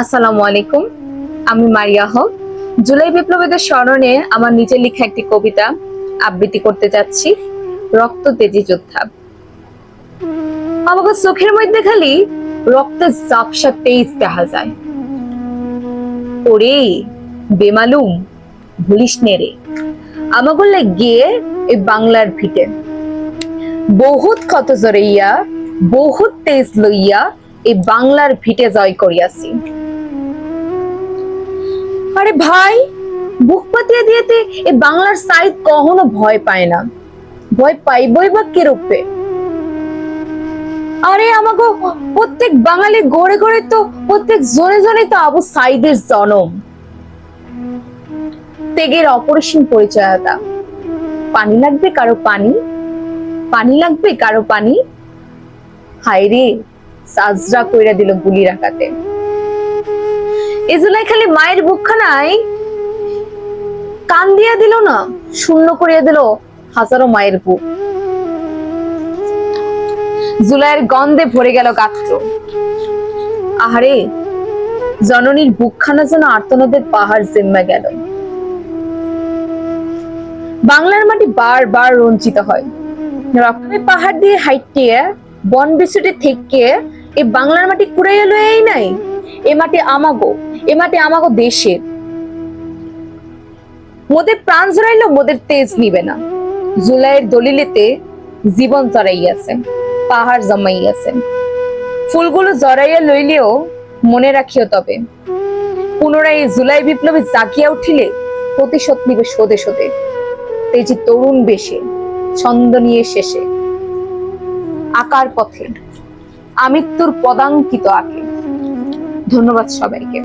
আসসালামু আলাইকুম। আমি মারিয়া হক। জুলাই বিপ্লবীদের স্মরণে আমার নিজের লেখা একটি কবিতা আবৃত্তি করতে যাচ্ছি। রক্ত তেজি যোদ্ধা। আমাকে চোখের মধ্যে খালি রক্তের ঝাপসা তেজ দেখা যায়। ওরে বেমালুম, ভুলিস নে রে, আমাকে গিয়ে এই বাংলার ভিটে বহুত ক্ষত জড়াইয়া, বহুত তেজ লইয়া এই বাংলার ভিটে জয় করিয়াছি। আরে ভাই, বুক পাতিয়া দিয়েতে এই বাংলার সাইড কখনো ভয় পায় না। ভয় পাইবই বা কে রূপে? আরে আমাকে প্রত্যেক বাঙালি গড়ে গড়ে তো প্রত্যেক জনে জনে তো আবু সাইদের জনম। ত্যাগের অপরিসীম পরিচয়তা। পানি লাগবে কারো পানি, পানি লাগবে কারো পানি। হায় রে, সাজরা কইরা দিল বুলি রাখাতে। এজুলাই খালি মায়ের বুকখানায় কান দিয়া দিল না, শূন্য করিয়া দিল হাজারো মায়ের বুক। জুলাইয়ের গন্ধে ভরে গেল গাত্র। আহারে, জননীর বুকখানা যেন আর্তনাদের পাহাড় জিম্মা গেল। বাংলার মাটি বারবার রঞ্জিত হয়। রকমের পাহাড় দিয়ে হাইটিয়ে বন বিছুটে থেকে এই বাংলার মাটি কুড়াইয়া লই নাই। এ মাটি আমাগো, এ মাটি আমাগো দেশের। মোদের প্রাণ জড়াইলেও মোদের তেজ নিবে না। জুলাইয়ের দলিলেতে জীবন জড়াইয়াছে, পাহাড় জমাইয়াছে। ফুলগুলো জড়াইয়া লইলেও মনে রাখিও তবে পুনরায় এই জুলাই বিপ্লবী জাগিয়া উঠিলে প্রতিশোধ নিবে শোধে শোধে। তেজি তরুণ বেশে, ছন্দ নিয়ে শেষে আকার পথে আমৃত্যুর পদাঙ্কিত আঁকে। ধন্যবাদ সবাইকে।